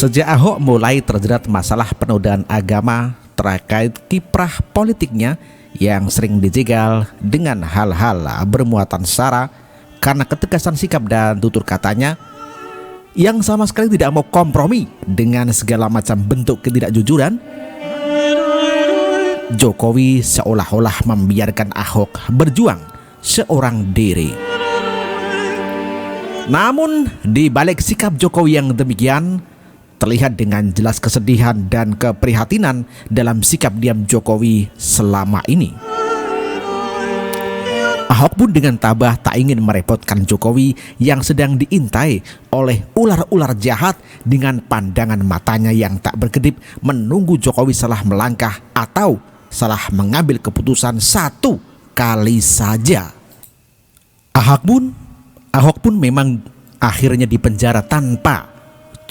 Sejak Ahok mulai terjerat masalah penodaan agama terkait kiprah politiknya yang sering dijegal dengan hal-hal bermuatan sara karena ketegasan sikap dan tutur katanya yang sama sekali tidak mau kompromi dengan segala macam bentuk ketidakjujuran, Jokowi seolah-olah membiarkan Ahok berjuang seorang diri. Namun di balik sikap Jokowi yang demikian, terlihat dengan jelas kesedihan dan keprihatinan dalam sikap diam Jokowi selama ini. Ahok pun dengan tabah tak ingin merepotkan Jokowi yang sedang diintai oleh ular-ular jahat dengan pandangan matanya yang tak berkedip menunggu Jokowi salah melangkah atau salah mengambil keputusan satu kali saja. Ahok pun memang akhirnya dipenjara tanpa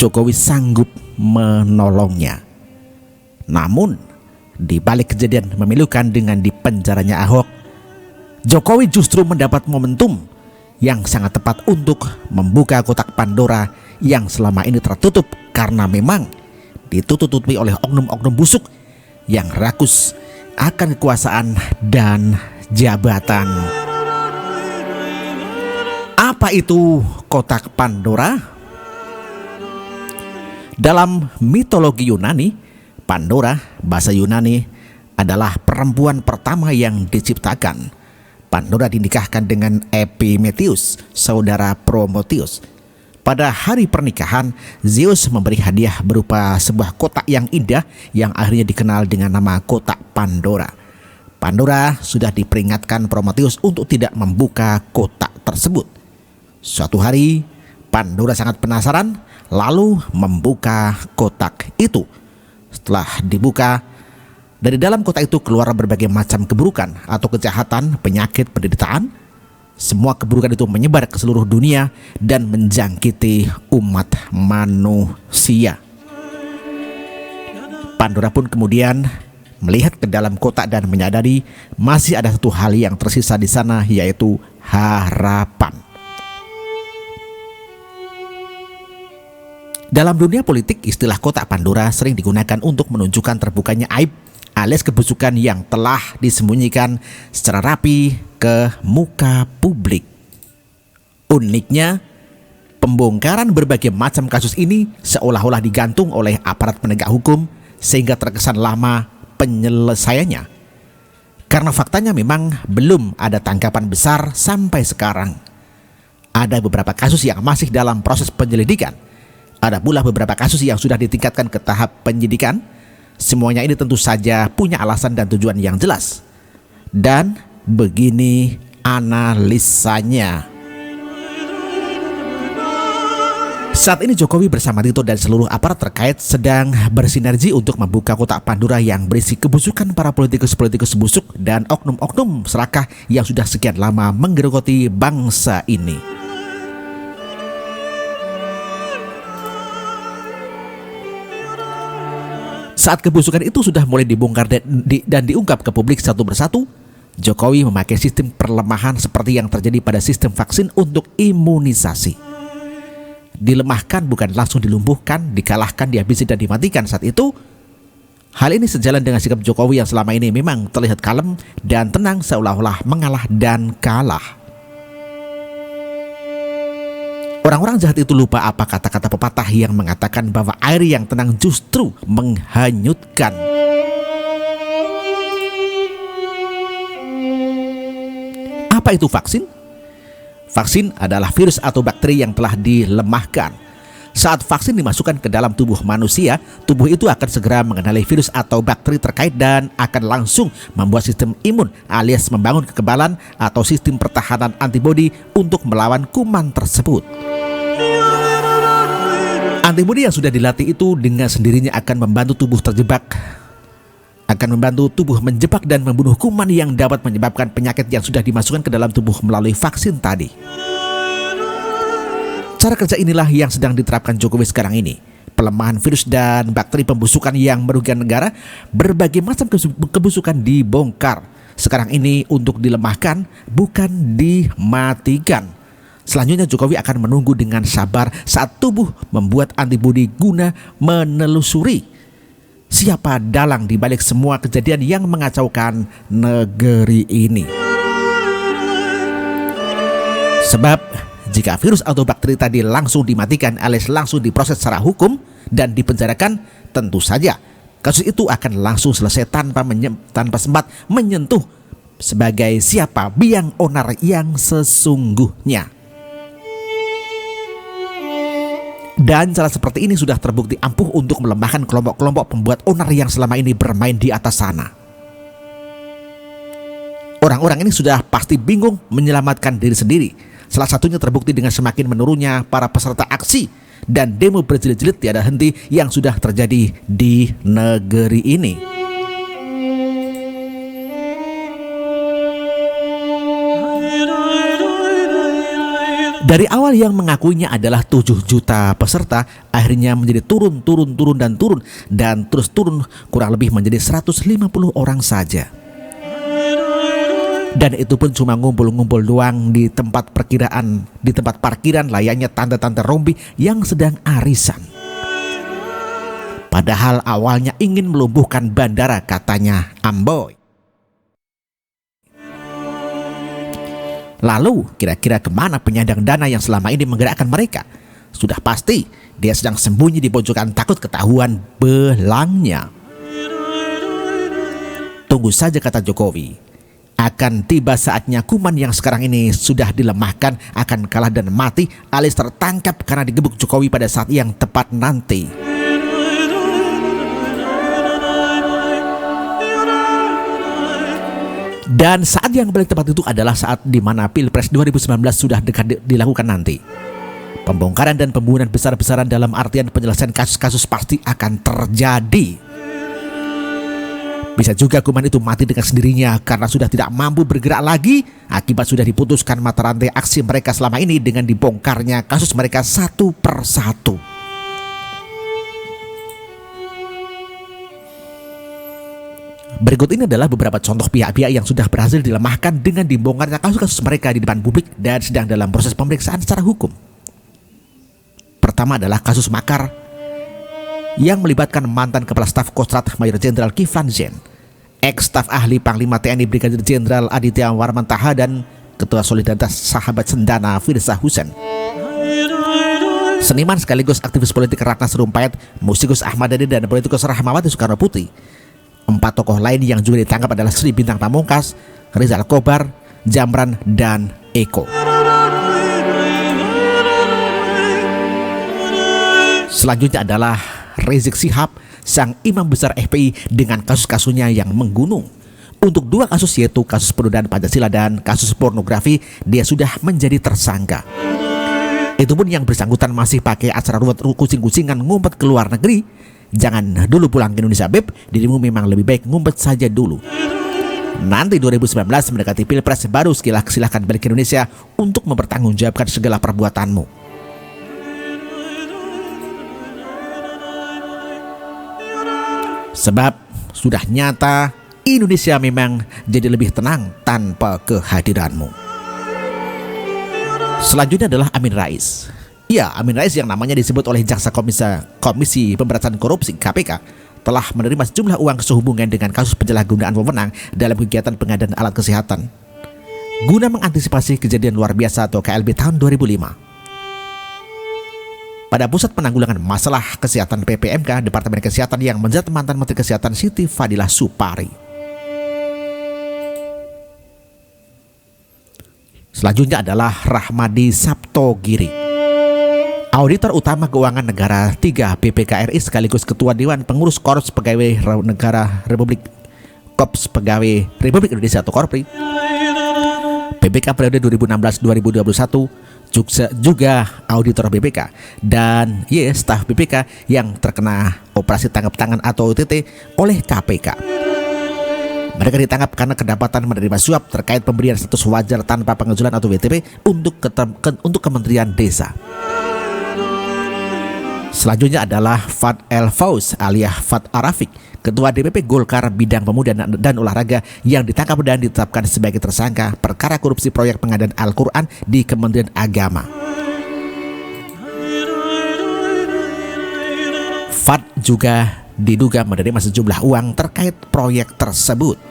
Jokowi sanggup menolongnya. Namun, di balik kejadian memilukan dengan dipenjaranya Ahok, Jokowi justru mendapat momentum yang sangat tepat untuk membuka kotak Pandora yang selama ini tertutup karena memang ditutup-tutupi oleh oknum-oknum busuk yang rakus akan kekuasaan dan jabatan. Apa itu kotak Pandora? Dalam mitologi Yunani, Pandora, bahasa Yunani, adalah perempuan pertama yang diciptakan. Pandora dinikahkan dengan Epimetheus, saudara Prometheus. Pada hari pernikahan, Zeus memberi hadiah berupa sebuah kotak yang indah yang akhirnya dikenal dengan nama kotak Pandora. Pandora sudah diperingatkan Prometheus untuk tidak membuka kotak tersebut. Suatu hari, Pandora sangat penasaran, lalu membuka kotak itu. Setelah dibuka, dari dalam kotak itu keluar berbagai macam keburukan atau kejahatan, penyakit, penderitaan. Semua keburukan itu menyebar ke seluruh dunia dan menjangkiti umat manusia. Pandora pun kemudian melihat ke dalam kotak dan menyadari masih ada satu hal yang tersisa di sana, yaitu harapan. Dalam dunia politik, istilah kotak Pandora sering digunakan untuk menunjukkan terbukanya aib alias kebusukan yang telah disembunyikan secara rapi ke muka publik. Uniknya, pembongkaran berbagai macam kasus ini seolah-olah digantung oleh aparat penegak hukum sehingga terkesan lama penyelesaiannya. Karena faktanya memang belum ada tangkapan besar sampai sekarang. Ada beberapa kasus yang masih dalam proses penyelidikan. Ada pula beberapa kasus yang sudah ditingkatkan ke tahap penyidikan. Semuanya ini tentu saja punya alasan dan tujuan yang jelas. Dan begini analisanya. Saat ini Jokowi bersama Tito dan seluruh aparat terkait sedang bersinergi untuk membuka kotak Pandora yang berisi kebusukan para politikus-politikus busuk dan oknum-oknum serakah yang sudah sekian lama menggerogoti bangsa ini. Saat kebusukan itu sudah mulai dibongkar dan diungkap ke publik satu persatu, Jokowi memakai sistem perlemahan seperti yang terjadi pada sistem vaksin untuk imunisasi. Dilemahkan bukan langsung dilumpuhkan, dikalahkan, dihabisi dan dimatikan saat itu. Hal ini sejalan dengan sikap Jokowi yang selama ini memang terlihat kalem dan tenang, seolah-olah mengalah dan kalah. Orang-orang jahat itu lupa apa kata-kata pepatah yang mengatakan bahwa air yang tenang justru menghanyutkan. Apa itu vaksin? Vaksin adalah virus atau bakteri yang telah dilemahkan. Saat vaksin dimasukkan ke dalam tubuh manusia, tubuh itu akan segera mengenali virus atau bakteri terkait dan akan langsung membuat sistem imun alias membangun kekebalan atau sistem pertahanan antibodi untuk melawan kuman tersebut. Antibodi yang sudah dilatih itu dengan sendirinya akan membantu tubuh menjebak dan membunuh kuman yang dapat menyebabkan penyakit yang sudah dimasukkan ke dalam tubuh melalui vaksin tadi. Cara kerja inilah yang sedang diterapkan Jokowi sekarang ini. Pelemahan virus dan bakteri pembusukan yang merugikan negara, berbagai macam kebusukan dibongkar. Sekarang ini untuk dilemahkan, bukan dimatikan. Selanjutnya Jokowi akan menunggu dengan sabar saat tubuh membuat antibodi guna menelusuri siapa dalang di balik semua kejadian yang mengacaukan negeri ini. Sebab jika virus atau bakteri tadi langsung dimatikan alias langsung diproses secara hukum dan dipenjarakan, tentu saja kasus itu akan langsung selesai tanpa sempat menyentuh sebagai siapa biang onar yang sesungguhnya. Dan cara seperti ini sudah terbukti ampuh untuk melemahkan kelompok-kelompok pembuat onar yang selama ini bermain di atas sana. Orang-orang ini sudah pasti bingung menyelamatkan diri sendiri. Salah satunya terbukti dengan semakin menurunnya para peserta aksi dan demo berjilid-jilid tiada henti yang sudah terjadi di negeri ini. Dari awal yang mengakuinya adalah 7 juta peserta, akhirnya menjadi turun dan terus turun kurang lebih menjadi 150 orang saja. Dan itu pun cuma ngumpul-ngumpul doang di tempat parkiran layaknya tante-tante rompi yang sedang arisan. Padahal awalnya ingin melumpuhkan bandara, katanya Amboy. Lalu kira-kira kemana penyandang dana yang selama ini menggerakkan mereka? Sudah pasti dia sedang sembunyi di pojokan takut ketahuan belangnya. Tunggu saja, kata Jokowi. Akan tiba saatnya kuman yang sekarang ini sudah dilemahkan akan kalah dan mati alias tertangkap karena digebuk Jokowi pada saat yang tepat nanti. Dan saat yang paling tepat itu adalah saat di mana Pilpres 2019 sudah dekat dilakukan nanti. Pembongkaran dan pembunuhan besar-besaran dalam artian penyelesaian kasus-kasus pasti akan terjadi. Bisa juga kuman itu mati dengan sendirinya karena sudah tidak mampu bergerak lagi akibat sudah diputuskan mata rantai aksi mereka selama ini dengan dibongkarnya kasus mereka satu persatu. Berikut ini adalah beberapa contoh pihak-pihak yang sudah berhasil dilemahkan dengan dibongkarnya kasus-kasus mereka di depan publik dan sedang dalam proses pemeriksaan secara hukum. Pertama adalah kasus makar yang melibatkan mantan Kepala Staf Kostrad Mayor Jenderal Kiflan Zain, ex-staf ahli Panglima TNI Brigadir Jenderal Aditya Warmantaha dan Ketua Solidaritas Sahabat Sendana Firza Hussein. Seniman sekaligus aktivis politik Ratna Sarumpait, musikus Ahmad Dhani dan politikus Rahmawati Soekarno Putri. 4 tokoh lain yang juga ditangkap adalah Sri Bintang Pamungkas, Rizal Kobar, Jamran, dan Eko. Selanjutnya adalah Rizik Syihab, sang imam besar FPI dengan kasus-kasusnya yang menggunung. Untuk 2 kasus yaitu kasus penodaan Pancasila dan kasus pornografi, dia sudah menjadi tersangka. Itu pun yang bersangkutan masih pakai acara ruwet kucing-kucingan ngumpet ke luar negeri. Jangan dulu pulang ke Indonesia, Beb. Dirimu memang lebih baik ngumpet saja dulu. Nanti 2019 mendekati Pilpres baru silahkan balik ke Indonesia untuk mempertanggungjawabkan segala perbuatanmu. Sebab sudah nyata Indonesia memang jadi lebih tenang tanpa kehadiranmu. Selanjutnya adalah Amin Rais. Ya, Amin Rais yang namanya disebut oleh Jaksa Komisi Pemberantasan Korupsi (KPK) telah menerima sejumlah uang sehubungan dengan kasus penyalahgunaan wewenang dalam kegiatan pengadaan alat kesehatan guna mengantisipasi kejadian luar biasa atau KLB tahun 2005. Pada Pusat Penanggulangan Masalah Kesehatan PPMK, Departemen Kesehatan yang menjerat mantan Menteri Kesehatan Siti Fadila Supari. Selanjutnya adalah Rahmadi Saptogiri, Auditor Utama Keuangan Negara 3 BPK RI sekaligus Ketua Dewan Pengurus Korps Pegawai Negara Republik Indonesia atau Korpri. BPK periode 2016-2021 juga auditor BPK dan staf BPK yang terkena operasi tangkap tangan atau OTT oleh KPK. Mereka ditangkap karena kedapatan menerima suap terkait pemberian status wajar tanpa pengajuan atau WTP untuk Kementerian Desa. Selanjutnya adalah Fad El Fauz alias Fad Arafik, Ketua DPP Golkar Bidang Pemuda dan Olahraga yang ditangkap dan ditetapkan sebagai tersangka perkara korupsi proyek pengadaan Al-Quran di Kementerian Agama. Fad juga diduga menerima sejumlah uang terkait proyek tersebut.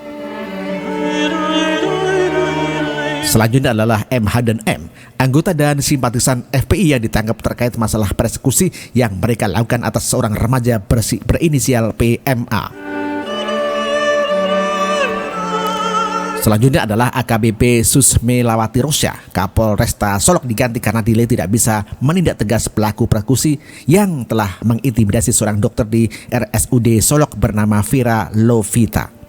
Selanjutnya adalah MH dan M, anggota dan simpatisan FPI yang ditangkap terkait masalah persekusi yang mereka lakukan atas seorang remaja berinisial PMA. Selanjutnya adalah AKBP Susmelawati Rosya, Kapolresta Solok diganti karena dinilai tidak bisa menindak tegas pelaku persekusi yang telah mengintimidasi seorang dokter di RSUD Solok bernama Vira Lovita.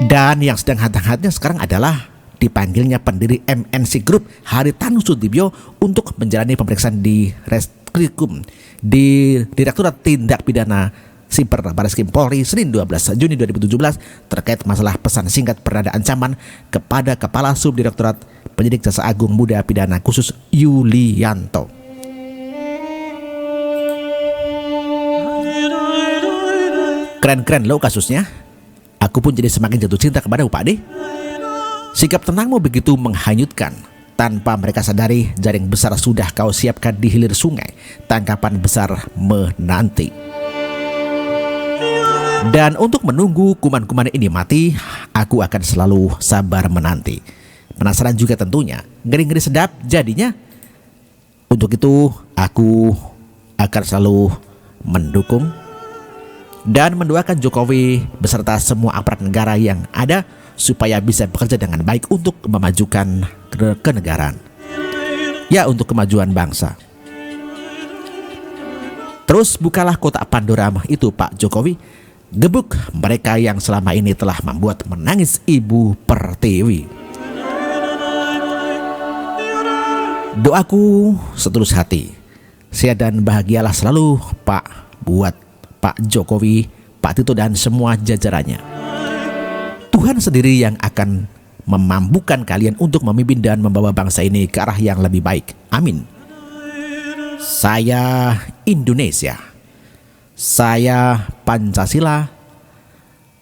Dan yang sedang hangat-hangatnya sekarang adalah dipanggilnya pendiri MNC Group Haritanu Sudibyo untuk menjalani pemeriksaan di Reskrim di Direktorat Tindak Pidana Siber Barreskrim Polri Senin 12 Juni 2017 terkait masalah pesan singkat bernada ancaman kepada Kepala Subdirektorat Penyidik Jaksa Agung Muda Pidana Khusus Yulianto. Keren-keren loh kasusnya. Aku pun jadi semakin jatuh cinta kepada Pak Ade. Sikap tenangmu begitu menghanyutkan. Tanpa mereka sadari, jaring besar sudah kau siapkan di hilir sungai. Tangkapan besar menanti. Dan untuk menunggu kuman-kuman ini mati, aku akan selalu sabar menanti. Penasaran juga tentunya, ngeri-ngeri sedap jadinya. Untuk itu, aku akan selalu mendukung dan mendoakan Jokowi beserta semua aparat negara yang ada supaya bisa bekerja dengan baik untuk memajukan kenegaraan. Ya, untuk kemajuan bangsa. Terus bukalah kotak Pandora itu Pak Jokowi. Gebuk mereka yang selama ini telah membuat menangis Ibu Pertiwi. Doaku setulus hati. Sehat dan bahagialah selalu Pak buat Pak Jokowi, Pak Tito dan semua jajarannya. Tuhan sendiri yang akan memampukan kalian untuk memimpin dan membawa bangsa ini ke arah yang lebih baik. Amin. Saya Indonesia. Saya Pancasila.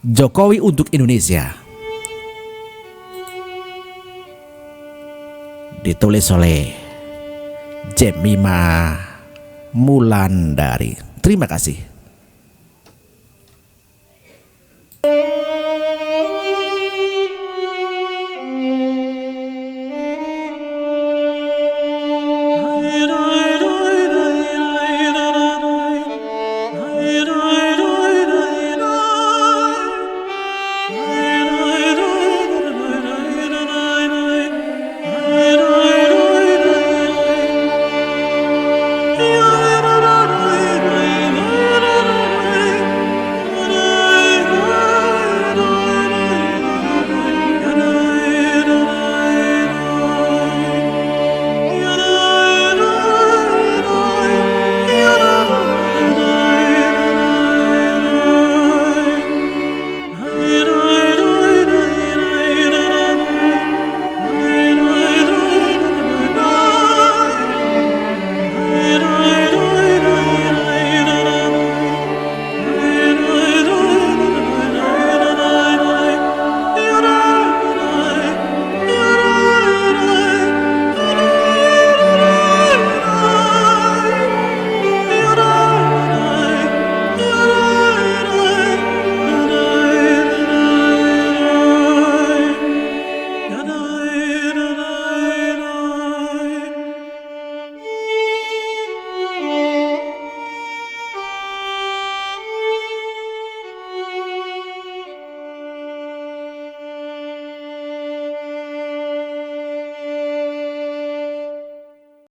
Jokowi untuk Indonesia. Ditulis oleh Jemima Mulandari. Terima kasih.